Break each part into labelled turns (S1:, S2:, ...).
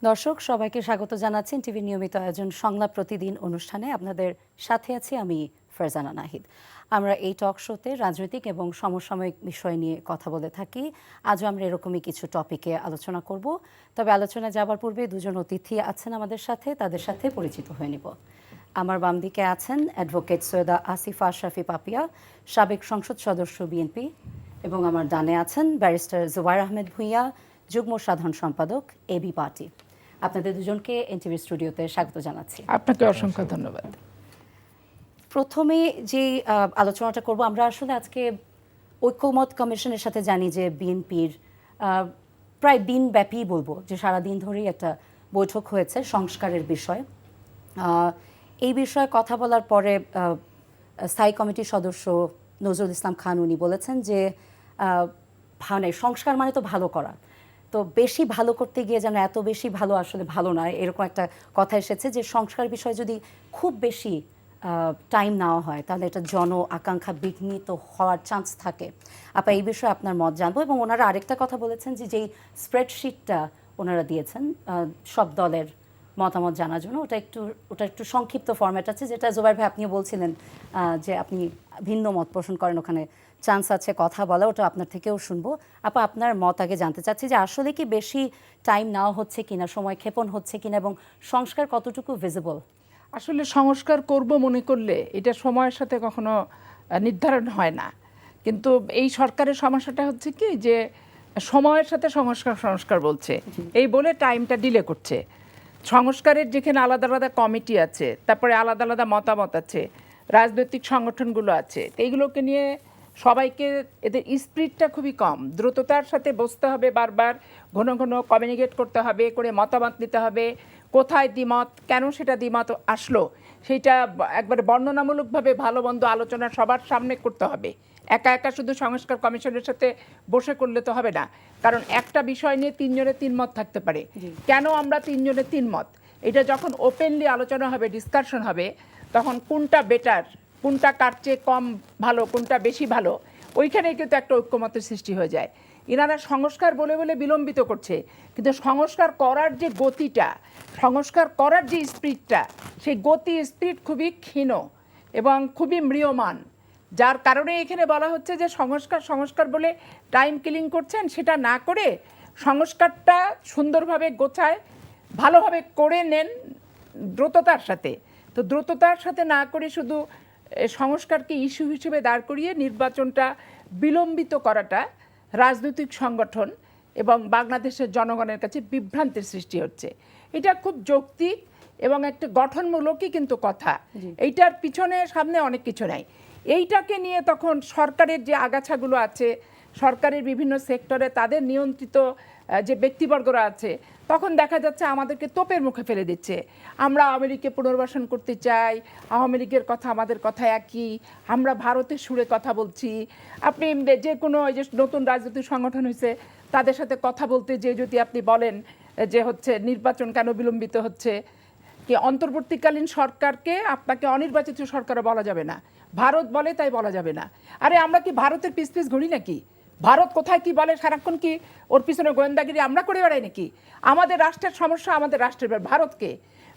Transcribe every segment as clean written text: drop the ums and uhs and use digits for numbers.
S1: দর্শক সবাইকে স্বাগত জানাচ্ছি টিভি নিয়মিত আয়োজন সংলাপ প্রতিদিন অনুষ্ঠানে আপনাদের সাথে আছি আমি ফারজানা নাহিদ। আমরা এই টক শোতে রাজনৈতিক এবং সমসাময়িক বিষয় নিয়ে কথা বলে থাকি। আজও আমরা এরকমই কিছু টপিকে আলোচনা করব। তবে আলোচনায় যাবার পূর্বে দুজন অতিথি আছেন আমাদের সাথে, তাদের সাথে পরিচিত হয়ে নিব। আমার বাম দিকে আছেন অ্যাডভোকেট সৈয়দা আসিফা আশরাফি পাপিয়া, সাবেক সংসদ সদস্য বিএনপি, এবং আমার ডানে আছেন ব্যারিস্টার জুবায়ের আহমেদ ভূঁইয়া, যুগ্ম সাধারণ সম্পাদক এবি পার্টি। আপনাদের দুজনকে এনটিভি স্টুডিওতে স্বাগত জানাচ্ছি।
S2: আপনাকে অসংখ্য ধন্যবাদ।
S1: প্রথমে যে আলোচনাটা করব, আমরা আসলে আজকে ঐক্যমত কমিশনের সাথে জানি যে বিএনপির প্রায় দিনব্যাপী বলবো যে সারাদিন ধরেই একটা বৈঠক হয়েছে সংস্কারের বিষয়। এই বিষয়ে কথা বলার পরে স্থায়ী কমিটির সদস্য নজরুল ইসলাম খান উনি বলেছেন যে সংস্কার মানে তো ভালো করা, তো বেশি ভালো করতে গিয়ে যেন এত বেশি ভালো আসলে ভালো নয়, এরকম একটা কথা এসেছে যে সংস্কার বিষয়ে যদি খুব বেশি টাইম নেওয়া হয় তাহলে এটা জন আকাঙ্ক্ষা বিঘ্নিত হওয়ার চান্স থাকে। আপা এই বিষয়ে আপনার মত জানবো। এবং ওনারা আরেকটা কথা বলেছেন যে যেই স্প্রেডশিটটা ওনারা দিয়েছেন সব দলের মতামত জানার জন্য, ওটা একটু সংক্ষিপ্ত ফরম্যাট আছে, যেটা জুবায়ের ভাই আপনিও বলছিলেন যে আপনি ভিন্ন মত পোষণ করেন, ওখানে চান্স আছে কথা বলা, ওটা আপনার থেকেও শুনবো। আপা আপনার মত আগে জানতে চাচ্ছি যে আসলে কি বেশি টাইম নেওয়া হচ্ছে কিনা, সময় ক্ষেপণ হচ্ছে কিনা, এবং সংস্কার কতটুকু ভিজিবল?
S2: আসলে সংস্কার করব মনে করলে এটা সময়ের সাথে কখনো নির্ধারণ হয় না, কিন্তু এই সরকারের সমস্যাটা হচ্ছে কি যে সময়ের সাথে সংস্কার বলছে, এই বলে টাইমটা ডিলে করছে। সংস্কারের যেখানে আলাদা আলাদা কমিটি আছে, তারপরে আলাদা আলাদা মতামত আছে, রাজনৈতিক সংগঠনগুলো আছে, এইগুলোকে নিয়ে সবাইকে এদের স্পিরিটটা খুবই কম, দ্রুততার সাথে বসতে হবে, বারবার ঘন ঘন কমিউনিকেট করতে হবে, করে মতামত নিতে হবে, কোথায় দ্বিমত, কেন সেটা দ্বিমত আসলো সেইটা একবারে বর্ণনামূলকভাবে ভালো মন্দ আলোচনা সবার সামনে করতে হবে। একা একা শুধু সংস্কার কমিশনের সাথে বসে করলে তো হবে না, কারণ একটা বিষয় নিয়ে তিনজনের তিন মত থাকতে পারে। কেন আমরা তিনজনের তিন মত, এটা যখন ওপেনলি আলোচনা হবে, ডিসকাশন হবে, তখন কোনটা বেটার, কোনটা কার চেয়ে কম ভালো, কোনটা বেশি ভালো, ওইখানেই কিন্তু একটা ঐক্যমতের সৃষ্টি হয়ে যায়। এনারা সংস্কার বলে বলে বিলম্বিত করছে, কিন্তু সংস্কার করার যে গতিটা, সংস্কার করার যে স্পিরিটটা, সেই গতি স্পিরিট খুবই ক্ষীণ এবং খুবই ম্রিয়মান, যার কারণে এখানে বলা হচ্ছে যে সংস্কার বলে টাইম কিলিং করছেন। সেটা না করে সংস্কারটা সুন্দরভাবে গোছায় ভালোভাবে করে নেন দ্রুততার সাথে। তো দ্রুততার সাথে না করে শুধু সংস্কারকে ইস্যু হিসেবে দাঁড় করিয়ে নির্বাচনটা বিলম্বিত করাটা রাজনৈতিক সংগঠন এবং বাংলাদেশের জনগণের কাছে বিভ্রান্তির সৃষ্টি হচ্ছে। এটা খুব যৌক্তিক এবং একটা গঠনমূলকই কিন্তু কথা, এইটার পিছনে সামনে অনেক কিছু নাই। এইটাকে নিয়ে তখন সরকারের যে আগাছাগুলো আছে, সরকারের বিভিন্ন সেক্টরে তাদের নিয়ন্ত্রিত যে ব্যক্তিবর্গরা আছে, তখন দেখা যাচ্ছে আমাদেরকে তোপের মুখে ফেলে দিচ্ছে। আমরা আওয়ামী লীগকে পুনর্বাসন করতে চাই, আওয়ামী লীগের কথা আমাদের কথা একই, আমরা ভারতের সুরে কথা বলছি। আপনি যে কোনো এই যে নতুন রাজনৈতিক সংগঠন হয়েছে তাদের সাথে কথা বলতে যে যদি আপনি বলেন যে হচ্ছে নির্বাচন কেন বিলম্বিত হচ্ছে, কি অন্তর্বর্তীকালীন সরকারকে আপনাকে অনির্বাচিত সরকারও বলা যাবে না, ভারত বলে তাই বলা যাবে না। আরে আমরা কি ভারতের পিস পিস ঘুরি নাকি? ভারত কোথায় কি বলে সারাক্ষণ কি ওর পিছনে গোয়েন্দাগিরি আমরা করে বেড়াই নাকি? আমাদের রাষ্ট্রের সমস্যা আমাদের রাষ্ট্রের, ভারতকে।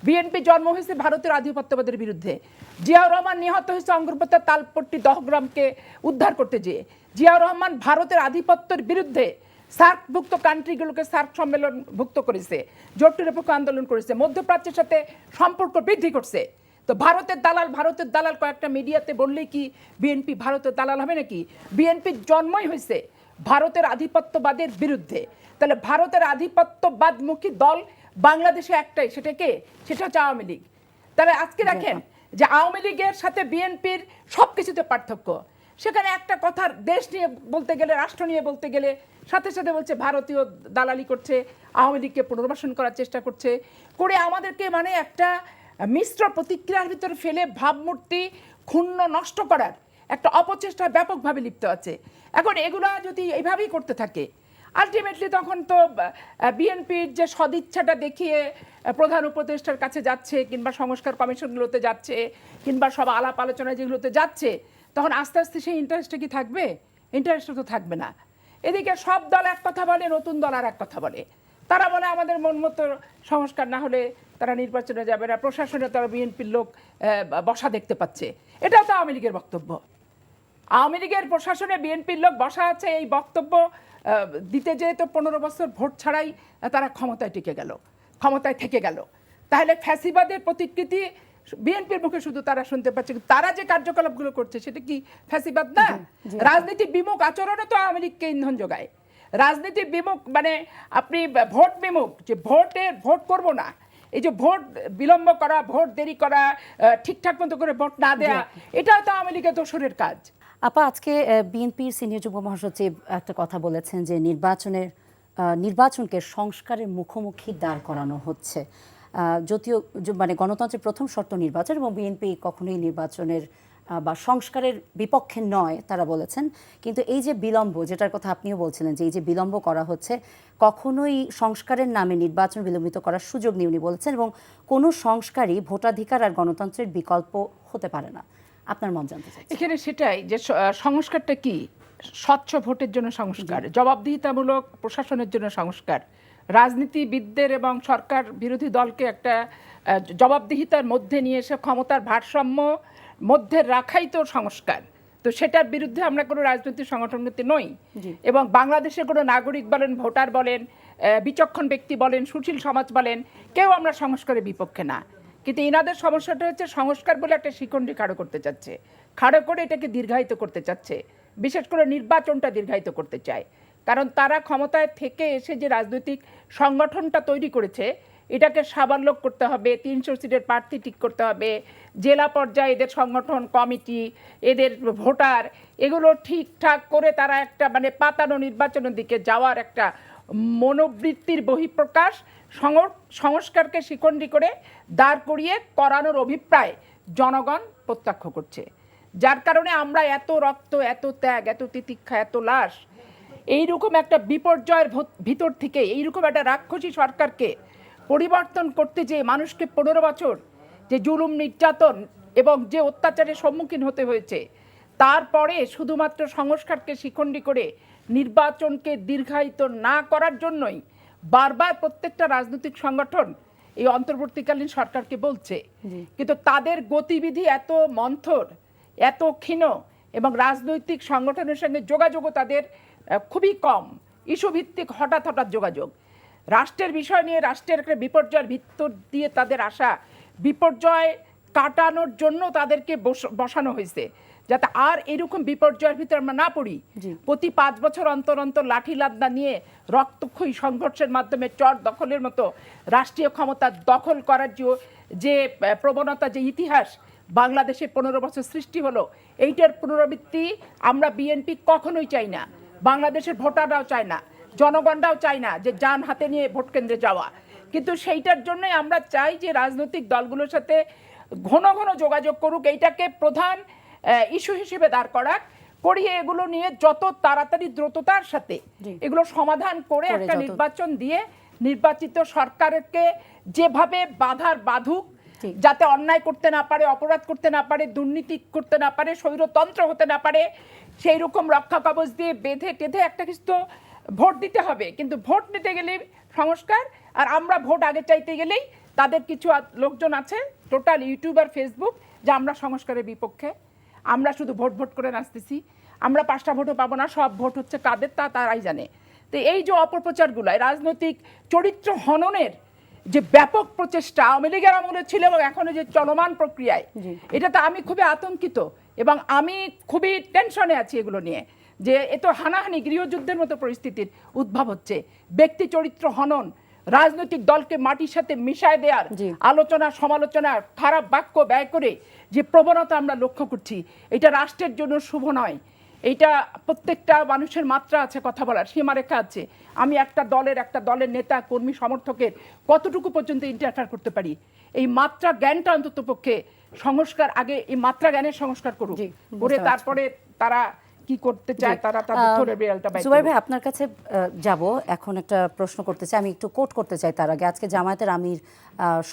S2: বিএনপি জন্ম হয়েছে ভারতের আধিপত্যবাদের বিরুদ্ধে। জিয়াউর রহমান নিহত হয়েছে অঙ্গরপত্যার তালপট্টি দহগ্রামকে উদ্ধার করতে যেয়ে। জিয়াউর রহমান ভারতের আধিপত্যের বিরুদ্ধে সার্কভুক্ত কান্ট্রিগুলোকে সার্ক সম্মেলনভুক্ত করেছে, জোট নিরপেক্ষ আন্দোলন করেছে, মধ্যপ্রাচ্যের সাথে সম্পর্ক বৃদ্ধি করছে। তো ভারতের দালাল কয়েকটা মিডিয়াতে বললেই কি বিএনপি ভারতের দালাল হবে নাকি? বিএনপির জন্মই হয়েছে ভারতের আধিপত্যবাদের বিরুদ্ধে। তাহলে ভারতের আধিপত্যবাদমুখী দল বাংলাদেশে একটাই, সেটা কে? সেটা হচ্ছে আওয়ামী লীগ। তাহলে আজকে দেখেন যে আওয়ামী লীগের সাথে বিএনপির সব কিছুতে পার্থক্য। সেখানে একটা কথা দেশ নিয়ে বলতে গেলে, রাষ্ট্র নিয়ে বলতে গেলে সাথে সাথে বলছে ভারতীয় দালালি করছে, আওয়ামী লীগকে পুনর্বাসন করার চেষ্টা করছে, করে আমাদেরকে মানে একটা মিশ্র প্রতিক্রিয়ার ভিতরে ফেলে ভাবমূর্তি ক্ষুণ্ণ নষ্ট করার একটা অপচেষ্টা ব্যাপকভাবে লিপ্ত আছে। এখন এগুলা যদি এইভাবেই করতে থাকে, আলটিমেটলি তখন তো বিএনপির যে সদিচ্ছাটা দেখিয়ে প্রধান উপদেষ্টার কাছে যাচ্ছে, কিংবা সংস্কার কমিশনগুলোতে যাচ্ছে, কিংবা সব আলাপ আলোচনা যেগুলোতে যাচ্ছে, তখন আস্তে আস্তে সেই ইন্টারেস্টটা কি থাকবে? ইন্টারেস্টটা তো থাকবে না। এদিকে সব দল এক কথা বলে, নতুন দল আর এক কথা বলে। তারা বলে আমাদের মন মতো সংস্কার না হলে তারা নির্বাচনে যাবে না, প্রশাসনে তারা বিএনপির লোক বসা দেখতে পাচ্ছে। এটাও তো আওয়ামী লীগের বক্তব্য। আওয়ামী লীগের প্রশাসনে বিএনপির লোক বসা আছে, এই বক্তব্য দিতে যেয়ে তো 15 বছর ভোট ছাড়াই তারা ক্ষমতায় টিকে গেল, ক্ষমতায় থেকে গেল। তাহলে ফ্যাসিবাদের প্রতিকৃতি বিএনপির মুখে শুধু তারা শুনতে পাচ্ছে, তারা যে কার্যকলাপগুলো করছে সেটা কি ফ্যাসিবাদ না? রাজনীতি বিমুখ আচরণও তো আওয়ামী লীগকে ইন্ধন যোগায়। রাজনীতি বিমুখ মানে আপনি ভোট বিমুখ, যে ভোট করব না, এই যে ভোট বিলম্ব করা, ভোট দেরি করা, ঠিকঠাক মতো করে ভোট না দেয়া, এটাও তো আওয়ামী লীগের দোসরের কাজ।
S1: আপা, আজকে বিএনপির সিনিয়র যুগ্ম মহাসচিব একটা কথা বলেছেন যে নির্বাচনকে সংস্কারের মুখোমুখি দাঁড় করানো হচ্ছে। যদিও মানে গণতন্ত্রের প্রথম শর্ত নির্বাচন, এবং বিএনপি কখনোই নির্বাচনের বা সংস্কারের বিপক্ষে নয় তারা বলেছেন। কিন্তু এই যে বিলম্ব, যেটার কথা আপনিও বলছিলেন যে এই যে বিলম্ব করা হচ্ছে, কখনোই সংস্কারের নামে নির্বাচন বিলম্বিত করার সুযোগ নেই উনি বলেছেন, এবং কোনো সংস্কারই ভোটাধিকার আর গণতন্ত্রের বিকল্প হতে পারে না। আপনার মত জানতে চাই
S2: এখানে সেটাই, যে সংস্কারটা কি? স্বচ্ছ ভোটের জন্য সংস্কার, জবাবদিহিতামূলক প্রশাসনের জন্য সংস্কার, রাজনীতিবিদদের এবং সরকার বিরোধী দলকে একটা জবাবদিহিতার মধ্যে নিয়ে এসে ক্ষমতার ভারসাম্য মধ্যে রাখাই তো সংস্কার। তো সেটার বিরুদ্ধে আমরা কোনো রাজনৈতিক সংগঠনকে নই, এবং বাংলাদেশের কোনো নাগরিক বলেন, ভোটার বলেন, বিচক্ষণ ব্যক্তি বলেন, সুশীল সমাজ বলেন, কেউ আমরা সংস্কারের বিপক্ষে না। কিন্তু এনাদের সমস্যাটা হচ্ছে সংস্কার বলে একটা শিকন্ডি খাড়ো করতে চাচ্ছে, খাড়ো করে এটাকে দীর্ঘায়িত করতে চাচ্ছে, বিশেষ করে নির্বাচনটা দীর্ঘায়িত করতে চায়। কারণ তারা ক্ষমতায় থেকে এসে যে রাজনৈতিক সংগঠনটা তৈরি করেছে, এটাকে সাবালক করতে হবে, 300 সিটের প্রার্থী ঠিক করতে হবে, জেলা পর্যায়ে এদের সংগঠন কমিটি, এদের ভোটার, এগুলো ঠিকঠাক করে তারা একটা মানে পাতানো নির্বাচনের দিকে যাওয়ার একটা মনোবৃত্তির বহিঃপ্রকাশ সংস্কারকে শিকন্ডি করে দাঁড় করিয়ে করানোর অভিপ্রায় জনগণ প্রত্যক্ষ করছে। যার কারণে আমরা এত রক্ত, এত ত্যাগ, এত তিতিক্ষা, এত লাশ, এইরকম একটা বিপর্যয়ের ভিতর থেকে এইরকম একটা রাক্ষসী সরকারকে পরিবর্তন করতে, যে মানুষকে 15 বছর যে জুলুম নির্যাতন এবং যে অত্যাচারের সম্মুখীন হতে হয়েছে, তারপরে শুধুমাত্র সংস্কারকে শিখণ্ডী করে নির্বাচনকে দীর্ঘায়িত না করার জন্যই বারবার প্রত্যেকটা রাজনৈতিক সংগঠন এই অন্তর্বর্তীকালীন সরকারকে বলছে। কিন্তু তাদের গতিবিধি এত মন্থর, এত ক্ষীণ, এবং রাজনৈতিক সংগঠনের সঙ্গে যোগাযোগও তাদের খুবই কম, ইস্যুভিত্তিক হঠাৎ হঠাৎ যোগাযোগ। রাষ্ট্রের বিষয় নিয়ে রাষ্ট্রের একটা বিপর্যয়ের ভিতর দিয়ে তাদের আসা, বিপর্যয় কাটানোর জন্য তাদেরকে বসানো হয়েছে, যাতে আর এরকম বিপর্যয়ের ভিতরে আমরা না পড়ি। প্রতি 5 বছর অন্তর অন্তর লাঠি লাদ্দা নিয়ে রক্তক্ষয়ী সংঘর্ষের মাধ্যমে চর দখলের মতো রাষ্ট্রীয় ক্ষমতা দখল করার যে প্রবণতা, যে ইতিহাস বাংলাদেশে 15 বছর সৃষ্টি হলো, এইটার পুনরাবৃত্তি আমরা বিএনপি কখনোই চাই না, বাংলাদেশের ভোটাররাও চায় না, জনগণরাও চায় না যে যান হাতে নিয়ে ভোট কেন্দ্রে যাওয়া। কিন্তু সেইটার জন্যই আমরা চাই যে রাজনৈতিক দলগুলোর সাথে ঘন ঘন যোগাযোগ করুক, এইটাকে প্রধান ইস্যু হিসেবে দাঁড় করিয়ে এগুলো নিয়ে যত তাড়াতাড়ি দ্রুততার সাথে এগুলো সমাধান করে একটা নির্বাচন দিয়ে নির্বাচিত সরকারকে যেভাবে বাধুক, যাতে অন্যায় করতে না পারে, অপরাধ করতে না পারে, দুর্নীতি করতে না পারে, স্বৈরতন্ত্র হতে না পারে, সেই রকম রক্ষা কবচ দিয়ে বেঁধে টেঁধে একটা কিছু ভোট দিতে হবে। কিন্তু ভোট নিতে গেলে সংস্কার, আর আমরা ভোট আগে চাইতে গেলেই তাদের কিছু লোকজন আছে টোটাল ইউটিউব আর ফেসবুক, যে আমরা সংস্কারের বিপক্ষে, আমরা শুধু ভোট করে নাচতেছি, আমরা 5টা ভোটও পাবো না, সব ভোট হচ্ছে কাদের তারাই জানে। তো এই যে অপপ্রচারগুলো, রাজনৈতিক চরিত্র হননের যে ব্যাপক প্রচেষ্টা আওয়ামী লীগের আমলে ছিল এবং এখনো যে চলমান প্রক্রিয়ায়, এটাতে আমি খুবই আতঙ্কিত এবং আমি খুবই টেনশনে আছি এগুলো নিয়ে, যে এত হানাহানি গৃহযুদ্ধের মতো পরিস্থিতির উদ্ভব হচ্ছে। ব্যক্তি চরিত্র হনন, রাজনৈতিক দলকে মাটির সাথে মিশায় দেওয়ার আলোচনা সমালোচনা, খারাপ বাক্য ব্যয় করে যে প্রবণতা আমরা লক্ষ্য করছি, এটা রাষ্ট্রের জন্য শুভ নয়। এইটা প্রত্যেকটা মানুষের মাত্রা আছে, কথা বলার সীমারেখা আছে। আমি একটা দলের নেতা কর্মী সমর্থকের কতটুকু পর্যন্ত ইন্টারফেয়ার করতে পারি, এই মাত্রা জ্ঞানটা অন্তত পক্ষে সংস্কার, আগে এই মাত্রা জ্ঞানের সংস্কার করুক, করে তারপরে তারা কি করতে চায় তারা তাদের ধরে রিয়ালটা বাইরে।
S1: জুবাইর ভাই, আপনার কাছে যাব, এখন একটা প্রশ্ন করতে চাই, আমি একটু কোট করতে চাই তার আগে। আজকে জামায়াতের আমির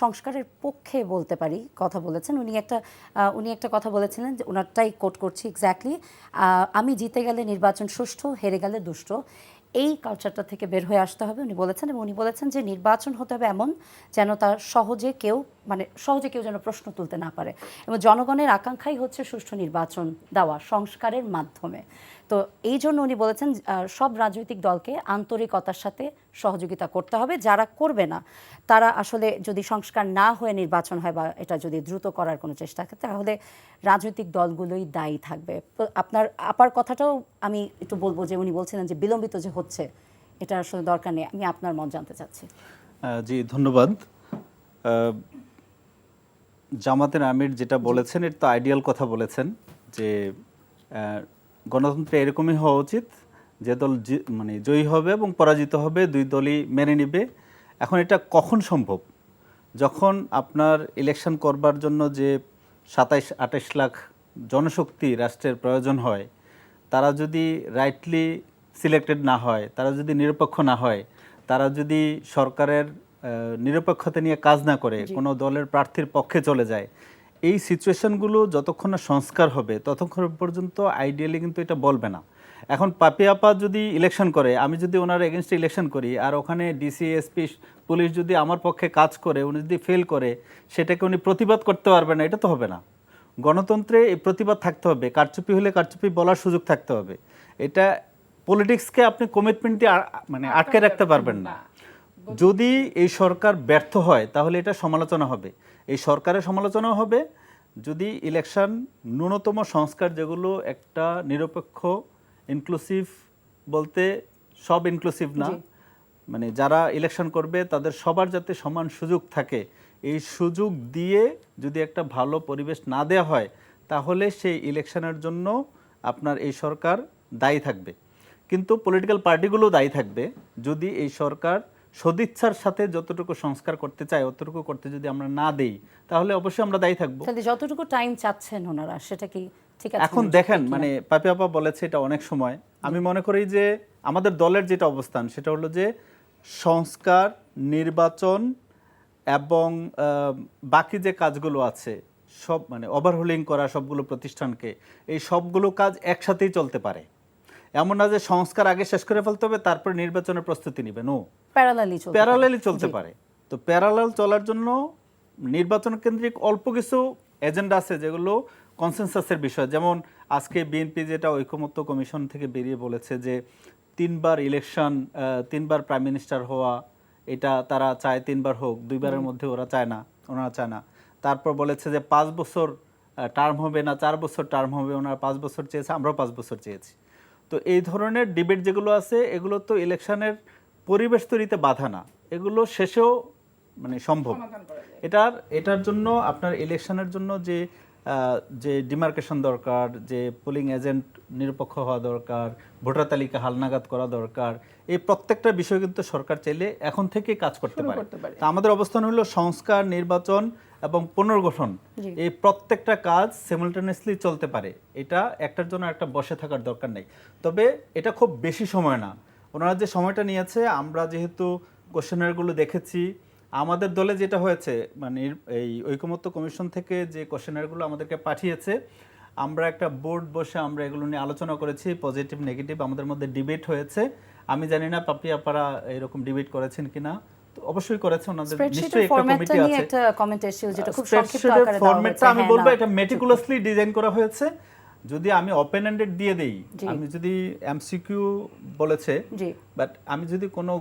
S1: সংস্কারের পক্ষে বলতে পারি কথা বলেছেন, উনি একটা কথা বলেছিলেন, যে ওনারটাই কোট করছি এক্স্যাক্টলি, আমি জিতে গেলে নির্বাচন সুষ্ঠু, হেরে গেলে দুষ্ট। এই কালচারটা থেকে বের হয়ে আসতে হবে উনি বলেছেন, এবং উনি বলেছেন যে নির্বাচন হতে হবে এমন যেন তার সহজে কেউ যেন প্রশ্ন তুলতে না পারে, এবং জনগণের আকাঙ্ক্ষাই হচ্ছে সুষ্ঠু নির্বাচন দেওয়া সংস্কারের মাধ্যমে। তো এই জন্য উনি বলেছেন সব রাজনৈতিক দলকে আন্তরিকতার সাথে সহযোগিতা করতে হবে, যারা করবে না তারা আসলে যদি সংস্কার না হয়ে নির্বাচন হয় বা এটা যদি দ্রুত করার কোনো চেষ্টা থাকে তাহলে রাজনৈতিক দলগুলোই দায়ী থাকবে। তো আপনার আপার কথাটাও আমি একটু বলবো যে উনি বলছিলেন যে বিলম্বিত যে হচ্ছে এটা আসলে দরকার নেই। আমি আপনার মত জানতে চাচ্ছি।
S3: জি ধন্যবাদ। জামাতের আমির যেটা বলেছেন এটা তো আইডিয়াল কথা বলেছেন যে গণতন্ত্রে এরকমই হওয়া উচিত, যে দল মানে জয়ী হবে এবং পরাজিত হবে দুই দলই মেনে নিবে। এখন এটা কখন সম্ভব? যখন আপনার ইলেকশন করবার জন্য যে 27-28 লাখ জনশক্তি রাষ্ট্রের প্রয়োজন হয়, তারা যদি রাইটলি সিলেক্টেড না হয়, তারা যদি নিরপেক্ষ না হয়, তারা যদি সরকারের নিরপেক্ষতা নিয়ে কাজ না করে কোনো দলের প্রার্থীর পক্ষে চলে যায়, এই সিচুয়েশনগুলো যতক্ষণ না সংস্কার হবে ততক্ষণ পর্যন্ত আইডিয়ালি কিন্তু এটা বলবে না। এখন পাপি আপা যদি ইলেকশন করে, আমি যদি ওনার এগেনস্টে ইলেকশন করি, আর ওখানে ডিসি এসপি পুলিশ যদি আমার পক্ষে কাজ করে, উনি যদি ফেল করে, সেটাকে উনি প্রতিবাদ করতে পারবে না, এটা তো হবে না। গণতন্ত্রে এই প্রতিবাদ থাকতে হবে, কারচুপি হলে কারচুপি বলার সুযোগ থাকতে হবে। এটা পলিটিক্সকে আপনি কমিটমেন্ট দিয়ে মানে আটকে রাখতে পারবেন না। যদি এই সরকার ব্যর্থ হয় তাহলে এটা সমালোচনা হবে, এই সরকারের সমালোচনাও হবে। যদি ইলেকশন ন্যূনতম সংস্কার, যেগুলো একটা নিরপেক্ষ ইনক্লুসিভ, বলতে সব ইনক্লুসিভ না, মানে যারা ইলেকশন করবে তাদের সবার যাতে সমান সুযোগ থাকে, এই সুযোগ দিয়ে যদি একটা ভালো পরিবেশ না দেওয়া হয় তাহলে সেই ইলেকশনের জন্য আপনার এই সরকার দায়ী থাকবে। কিন্তু পলিটিক্যাল পার্টিগুলো দায়ী থাকবে যদি এই সরকার সদিচ্ছার সাথে যতটুকু সংস্কার করতে চায় অতটুকু করতে যদি আমরা না দেই, তাহলে অবশ্যই আমরা দায়ী থাকবো।
S1: তাহলে যতটুকু টাইম চাচ্ছেন ওনারা সেটা কি ঠিক আছে?
S3: এখন দেখেন, মানে পাপি আপা বলেছে এটা অনেক সময়। আমি মনে করি যে আমাদের দলের যেটা অবস্থান সেটা হলো যে সংস্কার, নির্বাচন এবং বাকি যে কাজগুলো আছে সব, মানে ওভারহোলিং করা সবগুলো প্রতিষ্ঠানকে, এই সবগুলো কাজ একসাথেই চলতে পারে। এমন না যে সংস্কার আগে শেষ করে ফেলতে হবে তারপর নির্বাচনের প্রস্তুতি নেবে, নো, প্যারালালি চলতে পারে। তো প্যারালাল চলার জন্য নির্বাচন কেন্দ্রিক অল্প কিছু এজেন্ডা আছে যেগুলো কনসেনসাসের বিষয়। যেমন আজকে বিএনপি যেটা ঐকমত্য কমিশন থেকে বেরিয়ে বলেছে যে 3বার ইলেকশন, 3বার প্রাইম মিনিস্টার হওয়া, এটা তারা চায় 3বার হোক, 2বারের মধ্যে ওনারা চায় না। তারপর বলেছে যে 5 বছর টার্ম হবে না, 4 বছর টার্ম হবে, ওনারা 5 বছর চেয়েছে, আমরাও 5 বছর চেয়েছি। তো এই ধরনের ডিবেট যেগুলো আছে এগুলো তো ইলেকশনের পরিবেশ তৈরিতে বাধা না, এগুলো শেষেও মানে সম্ভব। এটার জন্য আপনার ইলেকশনের জন্য যে ডিমার্কেশন দরকার, যে পোলিং এজেন্ট নিরপেক্ষ হওয়া দরকার, ভোটার তালিকা হালনাগাদ করা দরকার, এই প্রত্যেকটা বিষয় কিন্তু সরকার চাইলে এখন থেকে কাজ করতে পারে। তা আমাদের অবস্থান হলো সংস্কার, নির্বাচন এবং পুনর্গঠন, এই প্রত্যেকটা কাজ সিমultaneously চলতে পারে। এটা একটার জন্য একটা বসে থাকার দরকার নেই। তবে এটা খুব বেশি সময় না, ওনারা যে সময়টা নিয়েছে, আমরা যেহেতু কোশ্চেনারগুলো দেখেছি, আমাদের দলে যেটা হয়েছে, মানে এই ঐকমত্য কমিশন থেকে যে কোশ্চেনারগুলো আমাদেরকে পাঠিয়েছে, আমরা একটা বোর্ড বসে আমরা এগুলো নিয়ে আলোচনা করেছি, পজিটিভ নেগেটিভ আমাদের মধ্যে ডিবেট হয়েছে। আমি জানি না পাপি আপারা এরকম ডিবেট করেছেন কিনা, তো অবশ্যই করেছে, ওনাদের নিশ্চয়ই একটা কমিটি আছে।
S1: একটা কমেন্ট এসেছিল যেটা খুব সংক্ষিপ্ত আকারে দেওয়া হয়েছে।
S3: ফরম্যাটটা আমি বলবো এটা মেটিকুলাসলি ডিজাইন করা হয়েছে। যদি আমি ওপেন এন্ডেড দিয়ে দেই, আমি যদি এমসিকিউ বলেছে, বাট আমি যদি কোনো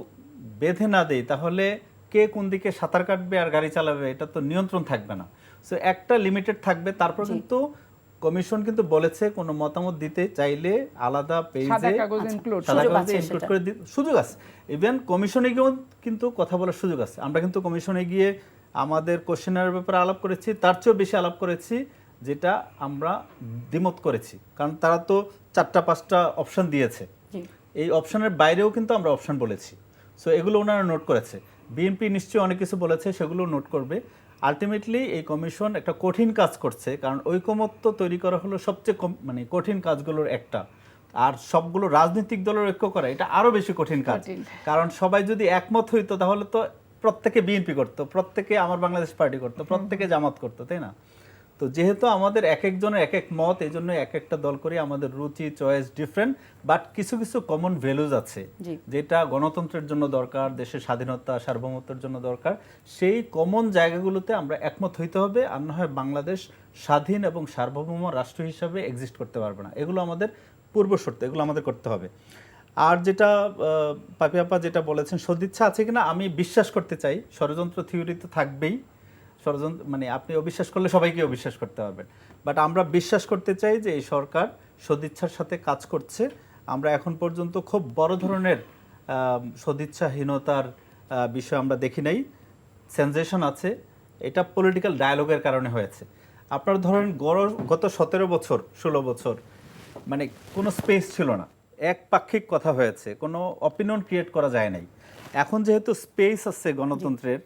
S3: বেঁধে না দেই তাহলে কে কোন দিকে সাঁতার কাটবে আর গাড়ি চালাবে এটা তো নিয়ন্ত্রণ থাকবে না। সো একটা লিমিটেড থাকবে। তারপর কিন্তু কমিশন কিন্তু বলেছে কোনো মতামত দিতে চাইলে আলাদা পেজে সাদা কাগজে ইনক্লুড করে সুযোগ আছে। ইভেন কমিশনে গিয়েও কিন্তু কথা বলার সুযোগ আছে। আমরা কিন্তু কমিশনে গিয়ে আমাদের কোশ্চেনের ব্যাপারে আলাপ করেছি, তার চেয়েও বেশি আলাপ করেছি যেটা আমরা দ্বিমত করেছি, কারণ তারা তো 4টা-5টা অপশন দিয়েছে, এই অপশনের বাইরেও কিন্তু আমরা অপশন বলেছি। সো এগুলো ওনারা নোট করেছে। বিএনপি নিশ্চয়ই অনেক কিছু বলেছে, সেগুলো নোট করবে। আলটিমেটলি এই কমিশন একটা কঠিন কাজ করছে, কারণ ঐকমত্য তৈরি করা হলো সবচেয়ে মানে কঠিন কাজগুলোর একটা, আর সবগুলো রাজনৈতিক দলের ঐক্য করা এটা আরো বেশি কঠিন কাজ। কারণ সবাই যদি একমত হইতো তাহলে তো প্রত্যেকে বিএনপি করতো, প্রত্যেকে আমার বাংলাদেশ পার্টি করতো, প্রত্যেকে জামাত করতো, তাই না? তো যেহেতু আমাদের এক একজনের এক এক মত, এই জন্য এক একটা দল করে আমাদের রুচি চয়েস ডিফারেন্ট, বাট কিছু কিছু কমন ভ্যালুজ আছে
S1: জি।
S3: যেটা গণতন্ত্রের জন্য দরকার, দেশের স্বাধীনতা সার্বভৌমত্বের জন্য দরকার। সেই কমন জায়গাগুলোতে আমরা একমত হইতে হবে, আর না হয় বাংলাদেশ স্বাধীন এবং সার্বভৌম রাষ্ট্র হিসাবে এক্সিস্ট করতে পারবে না। এগুলো আমাদের পূর্ব শর্ত, এগুলো আমাদের করতে হবে। আর যেটা পাপি আপা যেটা বলেছেন, সদিচ্ছা আছে কিনা, আমি বিশ্বাস করতে চাই ষড়যন্ত্র থিওরি তো থাকবেই, ষড়যন্ত্র মানে আপনি অবিশ্বাস করলে সবাইকে অবিশ্বাস করতে পারবেন, বাট আমরা বিশ্বাস করতে চাই যে এই সরকার সদিচ্ছার সাথে কাজ করছে। আমরা এখন পর্যন্ত খুব বড় ধরনের সদিচ্ছাহীনতার বিষয় আমরা দেখি নাই। সেন্সেশন আছে, এটা পলিটিক্যাল ডায়ালগের কারণে হয়েছে। আপনারা ধরেন গত 17 বছর 16 বছর মানে কোনো স্পেস ছিল না, একপাক্ষিক কথা হয়েছে, কোনো অপিনিয়ন ক্রিয়েট করা যায় নাই। এখন যেহেতু স্পেস আছে গণতন্ত্রের,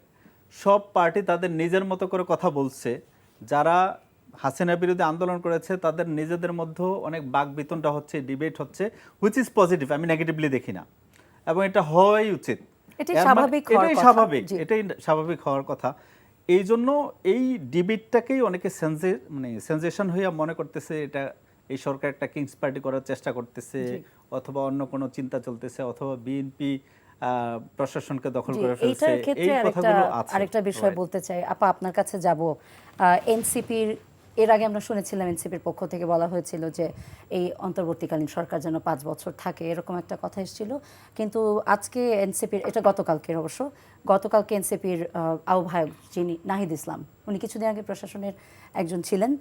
S3: সব পার্টি তাদের নিজের মতো করে কথা বলছে। যারা হাসিনা বিরোধী আন্দোলন করেছে তাদের নিজেদের মধ্যে অনেক বাকবিতণ্ডা হচ্ছে, ডিবেট হচ্ছে, হুইচ ইজ পজিটিভ, আমি নেগেটিভলি দেখি না, এবং এটা হওয়াই উচিত।
S1: এটাই স্বাভাবিক হওয়ার
S3: এটাই
S1: কথা।
S3: স্বাভাবিক,
S1: জি।
S3: এটাই স্বাভাবিক হওয়ার কথা। এই জন্য এই ডিবেটটাকেই অনেকে সেন্সেশন হয়ে মনে করতেছে এটা এই সরকার একটা কিংস পার্টি করার চেষ্টা করতেছে, অথবা অন্য কোনো চিন্তা চলতেছে, অথবা বিএনপি প্রশাসনকে দখল
S1: জি,
S3: করে ফেলছে,
S1: এইটার
S3: এই
S1: ক্ষেত্রে
S3: কথাগুলো আছে।
S1: আরেকটা বিষয়
S3: Right.
S1: বলতে চাই আপা, আপনার কাছে যাব। এনসিপির এর আগে আমরা শুনেছিলাম এনসিপির পক্ষ থেকে বলা হয়েছিল যে এই অন্তর্বর্তীকালীন সরকার যেন 5 বছর থাকে, এরকম একটা কথা এসেছিল। কিন্তু আজকে এনসিপির, এটা গতকালকের অবশ্য, গতকালকে এনসিপির আহ্বায়ক যিনি নাহিদ ইসলাম, উনি কিছুদিন আগে প্রশাসনের একজন ছিলেন,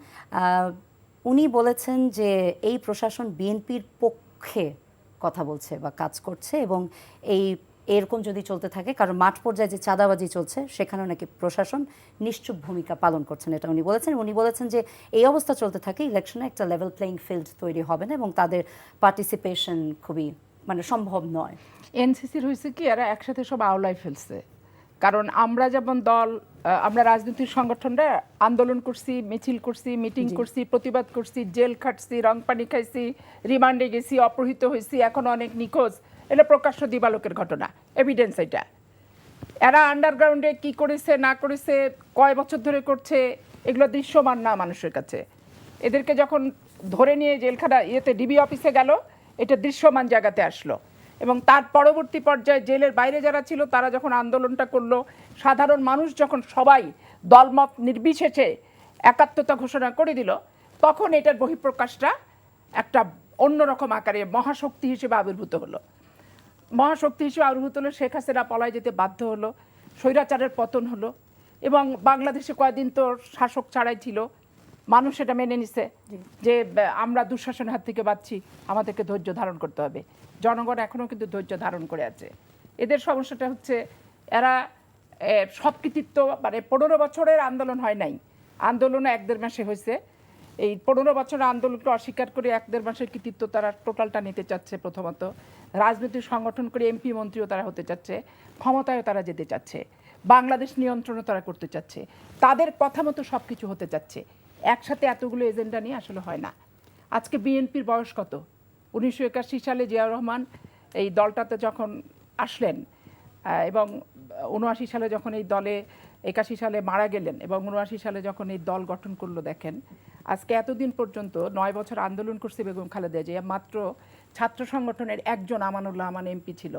S1: উনি বলেছেন যে এই প্রশাসন বিএনপির পক্ষে কথা বলছে বা কাজ করছে, এবং এরকম যদি চলতে থাকে, কারণ মাঠ পর্যায়ে যে চাঁদাবাজি চলছে সেখানেও নাকি প্রশাসন নিশ্চুপ ভূমিকা পালন করছেন, এটা উনি বলেছেন। উনি বলেছেন যে এই অবস্থা চলতে থাকে ইলেকশনে একটা লেভেল প্লেইং ফিল্ড তৈরি হবে না এবং তাদের পার্টিসিপেশন খুবই মানে সম্ভব নয়।
S2: এনসিসির হয়েছে কি, এরা একসাথে সব আওলায় ফেলছে। কারণ আমরা যেমন দল, আমরা রাজনৈতিক সংগঠনরা আন্দোলন করছি, মিছিল করছি, মিটিং করছি, প্রতিবাদ করছি, জেল খাটছি, রং পানি খাইছি, রিমান্ডে গেছি, অপহৃত হয়েছি, এখন অনেক নিখোঁজ, এটা প্রকাশ্য দিবালোকের ঘটনা, এভিডেন্স এটা। এরা আন্ডারগ্রাউন্ডে কি করেছে না করেছে, কয় বছর ধরে করছে, এগুলো দৃশ্যমান না মানুষের কাছে। এদেরকে যখন ধরে নিয়ে জেলখানা ডিবি অফিসে গেল, এটা দৃশ্যমান জায়গাতে আসলো। এবং তার পরবর্তী পর্যায়ে জেলের বাইরে যারা ছিল তারা যখন আন্দোলনটা করলো, সাধারণ মানুষ যখন সবাই দলমত নির্বিশেষে একাত্মতা ঘোষণা করে দিল, তখন এটার বহিঃপ্রকাশটা একটা অন্যরকম আকারে মহাশক্তি হিসেবে আবির্ভূত হলো। মহাশক্তি হিসেবে আবির্ভূত হলো, শেখ হাসিনা পলায় যেতে বাধ্য হলো, স্বৈরাচারের পতন হলো, এবং বাংলাদেশে কয়েকদিন তো শাসক ছাড়াই ছিল, মানুষ এটা মেনে নিছে যে আমরা দুঃশাসনের হাত থেকে বাঁচছি, আমাদেরকে ধৈর্য ধারণ করতে হবে। জনগণ এখনও কিন্তু ধৈর্য ধারণ করে আছে। এদের সমস্যাটা হচ্ছে এরা সব কৃতিত্ব, মানে 15 বছরের আন্দোলন হয় নাই, আন্দোলন 1-1.5 মাসে হয়েছে। এই 15 বছরের আন্দোলনকে অস্বীকার করে 1-1.5 মাসের কৃতিত্ব তারা টোটালটা নিতে চাচ্ছে। প্রথমত রাজনৈতিক সংগঠন করে এমপি মন্ত্রীও তারা হতে চাচ্ছে, ক্ষমতায়ও তারা যেতে চাচ্ছে, বাংলাদেশ নিয়ন্ত্রণও তারা করতে চাচ্ছে, তাদের কথা মতো সব কিছু হতে চাচ্ছে। একসাথে এতগুলো এজেন্ডা নিয়ে আসলে হয় না। আজকে বিএনপির বয়স কত? 1981 সালে জিয়াউর রহমান এই দলটাতে যখন আসলেন, এবং 79 সালে যখন এই দলে, 81 সালে মারা গেলেন, এবং 79 সালে যখন এই দল গঠন করলো, দেখেন আজকে এতদিন পর্যন্ত 9 বছর আন্দোলন করছে বেগম খালেদা জিয়া। মাত্র ছাত্র সংগঠনের একজন আমানুল্লাহ আমান এমপি ছিল,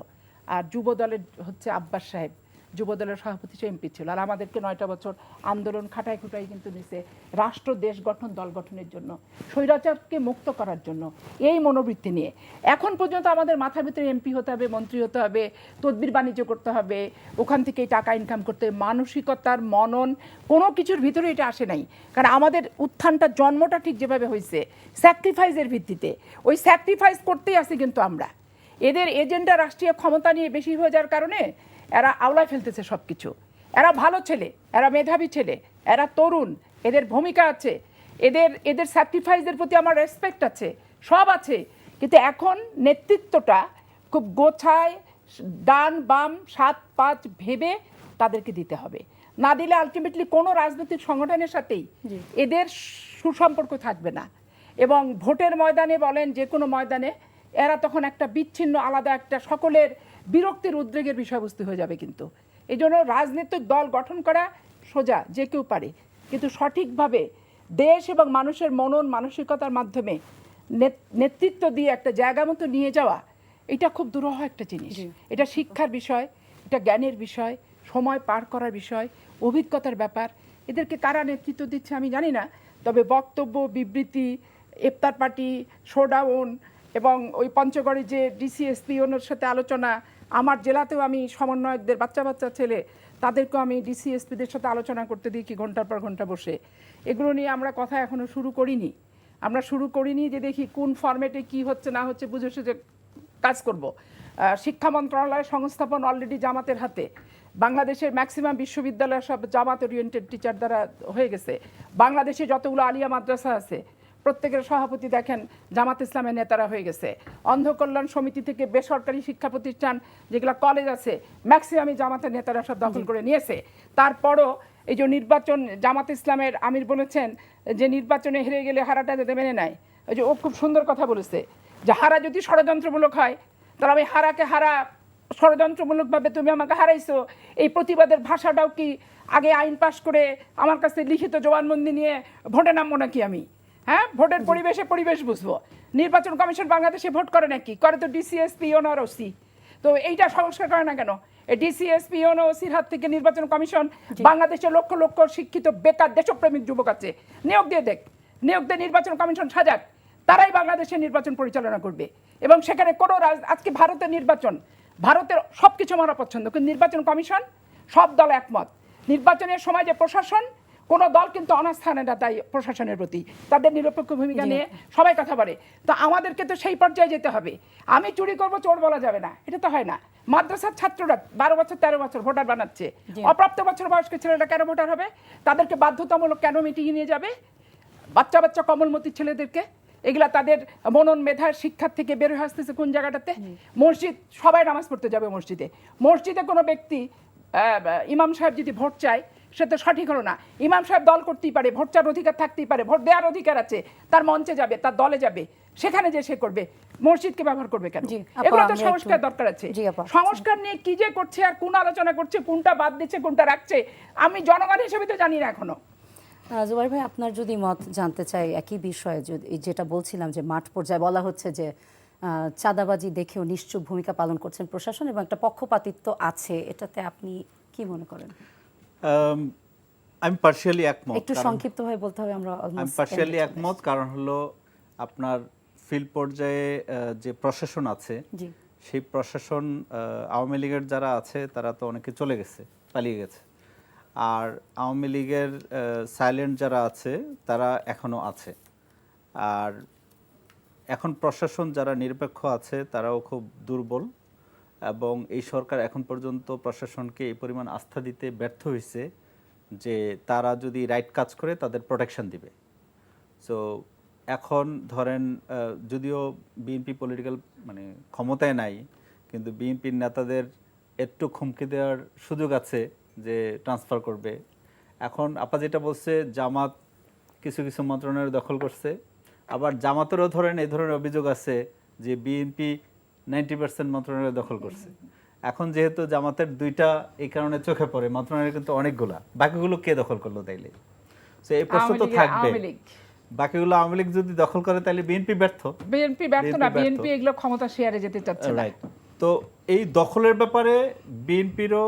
S2: আর যুব দলের হচ্ছে আব্বাস সাহেব, যুব দলের সভাপতি সে এমপি ছিল। আর আমাদেরকে 9টা বছর আন্দোলন খাটাই খুটাই কিন্তু নিছে রাষ্ট্র দেশ গঠন, দল গঠনের জন্য, স্বৈরাচারকে মুক্ত করার জন্য, এই মনোবৃত্তি নিয়ে। এখন পর্যন্ত আমাদের মাথার ভিতরে এমপি হতে হবে, মন্ত্রী হতে হবে, তদবির বাণিজ্য করতে হবে, ওখান থেকেই টাকা ইনকাম করতে হবে, মানসিকতার মনন কোনো কিছুর ভিতরে এটা আসে নাই। কারণ আমাদের উত্থানটা, জন্মটা ঠিক যেভাবে হয়েছে স্যাক্রিফাইসের ভিত্তিতে, ওই স্যাক্রিফাইস করতেই আসি কিন্তু আমরা। এদের এজেন্ডা রাষ্ট্রীয় ক্ষমতা নিয়ে বেশি হয়ে যাওয়ার কারণে এরা আওলায় ফেলতেছে সব কিছু। এরা ভালো ছেলে, এরা মেধাবী ছেলে, এরা তরুণ, এদের ভূমিকা আছে, এদের স্যাক্রিফাইসের প্রতি আমার রেসপেক্ট আছে, সব আছে। কিন্তু এখন নেতৃত্বটা খুব গোছায়, ডান বাম 7-5 ভেবে তাদেরকে দিতে হবে। না দিলে আলটিমেটলি কোনো রাজনৈতিক সংগঠনের সাথেই এদের সুসম্পর্ক থাকবে না। এবং ভোটের ময়দানে বলেন, যে কোনো ময়দানে এরা তখন একটা বিচ্ছিন্ন আলাদা একটা সকলের বিরক্তির উদ্রেগের বিষয়বস্তু হয়ে যাবে। কিন্তু এই জন্য রাজনৈতিক দল গঠন করা সোজা, যে কেউ পারে, কিন্তু সঠিকভাবে দেশ এবং মানুষের মনন মানসিকতার মাধ্যমে নেতৃত্ব দিয়ে একটা জায়গা মতো নিয়ে যাওয়া, এটা খুব দুরূহ একটা জিনিস। এটা শিক্ষার বিষয়, এটা জ্ঞানের বিষয়, সময় পার করার বিষয়, অভিজ্ঞতার ব্যাপার। এদেরকে কারা নেতৃত্ব দিচ্ছে আমি জানি না, তবে বক্তব্য, বিবৃতি, ইফতার পার্টি, শোডাউন এবং ওই পঞ্চগড়ে যে ডিসিএসপি ওনার সাথে আলোচনা, আমার জেলাতেও আমি সমন্বয়কদের বাচ্চা বাচ্চা ছেলে তাদেরকেও আমি ডিসিএসপিদের সাথে আলোচনা করতে দিই কি ঘন্টার পর ঘন্টা বসে। এগুলো নিয়ে আমরা কথা এখনো শুরু করিনি। আমরা শুরু করিনি যে দেখি কোন ফরম্যাটে কি হচ্ছে না হচ্ছে বুঝে সুঝে কাজ করব। শিক্ষা মন্ত্রণালয়ের সংস্থাপন অলরেডি জামাতের হাতে। বাংলাদেশের ম্যাক্সিমাম বিশ্ববিদ্যালয় সব জামাত ওরিয়েন্টেড টিচার দ্বারা হয়ে গেছে। বাংলাদেশে যতগুলো আলিয়া মাদ্রাসা আছে প্রত্যেকের সভাপতি দেখেন জামাত ইসলামের নেতারা হয়ে গেছে। অন্ধ কল্যাণ সমিতি থেকে বেসরকারি শিক্ষা প্রতিষ্ঠান যেগুলো কলেজ আছে ম্যাক্সিমামই জামাতের নেতারা সব দখল করে নিয়েছে। তারপরও এই যে নির্বাচন, জামাত ইসলামের আমির বলেছেন যে নির্বাচনে হেরে গেলে হারাটা যাতে মেনে নেয়। ওই যে ও খুব সুন্দর কথা বলেছে যে হারা যদি ষড়যন্ত্রমূলক হয় তাহলে আমি হারাকে হারা ষড়যন্ত্রমূলকভাবে তুমি আমাকে হারাইছো, এই প্রতিবাদের ভাষাটাও কি আগে আইন পাশ করে আমার কাছে লিখিত জবানবন্দি নিয়ে ভোটে নামবো নাকি আমি? হ্যাঁ, ভোটের পরিবেশ বুঝবো। নির্বাচন কমিশন বাংলাদেশে ভোট করে নাকি? করে তো ডিসিএসপি আর ওসি। তো এইটা সংস্কার করে না কেন? এই ডিসিএসপি ওসির হাত থেকে নির্বাচন কমিশন বাংলাদেশে লক্ষ লক্ষ শিক্ষিত বেকার দেশপ্রেমিক যুবক আছে, নিয়োগ দিয়ে দেখ, নিয়োগ দিয়ে নির্বাচন কমিশন সাজাক, তারাই বাংলাদেশের নির্বাচন পরিচালনা করবে। এবং সেখানে কোনো আজকে ভারতের নির্বাচন, ভারতের সব কিছু আমার পছন্দ, কিন্তু নির্বাচন কমিশন সব দল একমত। নির্বাচনের সময় যে প্রশাসন, কোনো দল কিন্তু অনাস্থা নেই না তাই প্রশাসনের প্রতি, তাদের নিরপেক্ষ ভূমিকা নিয়ে সবাই কথা বলে। তো আমাদেরকে তো সেই পর্যায়ে যেতে হবে। আমি চুরি করব চোর বলা যাবে না, এটা তো হয় না। মাদ্রাসার ছাত্ররা 12 বছর 13 বছর ভোটার বানাচ্ছে, অপ্রাপ্ত বছর বয়স্ক ছেলেরা কেন ভোটার হবে? তাদেরকে বাধ্যতামূলক কেন মিটিয়ে নিয়ে যাবে? বাচ্চা বাচ্চা কমলমতি ছেলেদেরকে, এগুলা তাদের মনন মেধার শিক্ষার থেকে বের হয়ে আসতেছে কোন জায়গাটাতে? মসজিদ, সবাই নামাজ পড়তে যাবে মসজিদে। মসজিদে কোনো ব্যক্তি ইমাম সাহেব যদি ভোট চায় সে তো সঠিক হলো না। ইমাম সাহেব দল করতেই পারে, ভোট চাওয়ার অধিকার থাকতেই পারে, ভোট দেওয়ার অধিকার আছে, তার মঞ্চে যাবে, তার দলে যাবে, সেখানে যে সে করবে। মসজিদকে ব্যবহার করবে কেন? এগুলো তো সংস্কার দরকার আছে। সংস্কার নিয়ে কি যে করছে আর কোন আলোচনা করছে, কোনটা বাদ দিচ্ছে কোনটা রাখছে, আমি জনগণ হিসেবে তো জানি না এখনো।
S1: জুবাইর ভাই, আপনার যদি মত জানতে চাই একই বিষয়ে, যেটা বলছিলাম যে মাঠ পর্যায়ে বলা হচ্ছে যে চাঁদাবাজি দেখেও নিশ্চুপ ভূমিকা পালন করছেন প্রশাসন এবং একটা পক্ষপাতিত্ব আছে, এটাতে আপনি কি মনে করেন?
S3: আমি পার্শিয়ালি একমত।
S1: একটু সংক্ষিপ্তভাবে বলতে হবে, আমরা
S3: আমি পার্শিয়ালি একমত। কারণ হলো আপনার ফিল্ড পর্যায়ে যে প্রশাসন আছে, সেই প্রশাসন আওয়ামী লীগের যারা আছে তারা তো অনেকে চলে গেছে, পালিয়ে গেছে। আর আওয়ামী লীগের সাইলেন্ট যারা আছে তারা এখনো আছে। আর এখন প্রশাসন যারা নিরপেক্ষ আছে তারাও খুব দুর্বল, এবং এই সরকার এখন পর্যন্ত প্রশাসনকে এই পরিমাণ আস্থা দিতে ব্যর্থ হয়েছে যে তারা যদি রাইট কাজ করে তাদের প্রোটেকশন দিবে। সো এখন ধরেন যদিও বিএনপি পলিটিক্যাল মানে ক্ষমতায় নাই, কিন্তু বিএনপির নেতাদের একটু হুমকি দেওয়ার সুযোগ আছে যে ট্রান্সফার করবে। এখন আপা যেটা বলছে জামাত কিছু কিছু মন্ত্রণালয় দখল করছে, আবার জামাতেরও ধরেন এই ধরনের অভিযোগ আছে যে বিএনপি 90% মন্ত্রণালয় দখল করছে। এখন যেহেতু জামাতের দুইটা এই কারণে চোখে পড়ে, মন্ত্রণালয় কিন্তু অনেকগুলা, বাকিগুলো কে দখল করলো তাইলে? তো এই প্রশ্ন তো থাকবে, বাকিগুলো আওয়ামী লীগ যদি দখল করে তাহলে বিএনপি ব্যর্থ।
S2: বিএনপি ব্যর্থ না, বিএনপি এগুলো ক্ষমতা শেয়ারে যেতে চাচ্ছে না।
S3: তো এই দখলের ব্যাপারে বিএনপিরও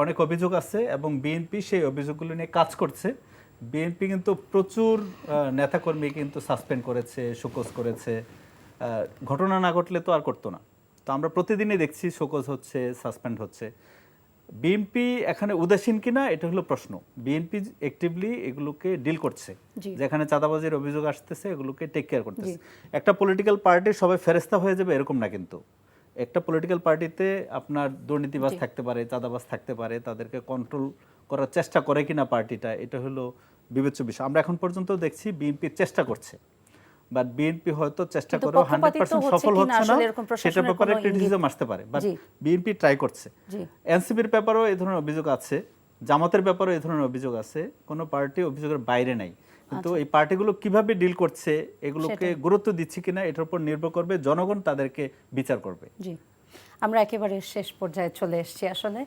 S3: অনেক অভিযোগ আছে এবং বিএনপি সেই অভিযোগগুলো নিয়ে কাজ করছে। বিএনপি কিন্তু প্রচুর নেতাকর্মী কিন্তু সাসপেন্ড করেছে, শোকজ করেছে। ঘটনা না ঘটলে তো আর করতো না। তো আমরা প্রতিদিনই দেখছি শোকজ হচ্ছে, সাসপেন্ড হচ্ছে। বিএনপি এখানে উদাসীন কিনা এটা হলো প্রশ্ন। বিএনপি অ্যাক্টিভলি এগুলোকে ডিল করছে, যেখানে চাঁদাবাজির অভিযোগ আসতেছে এগুলোকে টেক কেয়ার করতেছে। একটা পলিটিক্যাল পার্টি সবাই ফেরেস্তা হয়ে যাবে এরকম না, কিন্তু একটা পলিটিক্যাল পার্টিতে আপনার দুর্নীতিবাজ থাকতে পারে, চাঁদাবাজ থাকতে পারে, তাদেরকে কন্ট্রোল করার চেষ্টা করে কিনা পার্টিটা, এটা হলো বিবেচ্য বিষয়। আমরা এখন পর্যন্ত দেখছি বিএনপি চেষ্টা করছে, বাট বিএনপি হয়তো চেষ্টা করেও 100% সফল হচ্ছে না, সেটার ব্যাপারে ক্রিটিসিজম আসতে পারে, বাট বিএনপি ট্রাই করছে। এনসিপির ব্যাপারেও এই ধরনের অভিযোগ আছে, জামাতের ব্যাপারেও এই ধরনের অভিযোগ আছে, কোনো পার্টি অভিযোগের বাইরে নাই। কিন্তু এই পার্টিগুলো কিভাবে ডিল করছে, এগুলোকে গুরুত্ব দিচ্ছে কিনা, এটার উপর নির্ভর করবে, জনগণ তাদেরকে বিচার করবে।
S1: আমরা একেবারে শেষ পর্যায়ে চলে এসেছি আসলে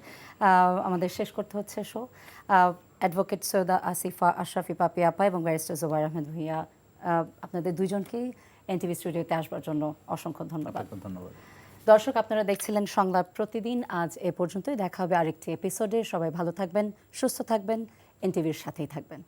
S1: আমাদের শেষ করতে হচ্ছে শো। অ্যাডভোকেট সৈয়দা আসিফা আশরাফি পাপি আপা এবং ব্যারিস্টার জোবায়ের আহমেদ ভূঁইয়া, আপনাদের দুজনকেই এনটিভি স্টুডিওতে আসবার জন্য অসংখ্য ধন্যবাদ।
S3: আপনাকে ধন্যবাদ।
S1: দর্শক, আপনারা দেখছিলেন সংলাপ প্রতিদিন। আজ এ পর্যন্তই, দেখা হবে আরেকটি এপিসোডে। সবাই ভালো থাকবেন, সুস্থ থাকবেন, এনটিভির সাথেই থাকবেন।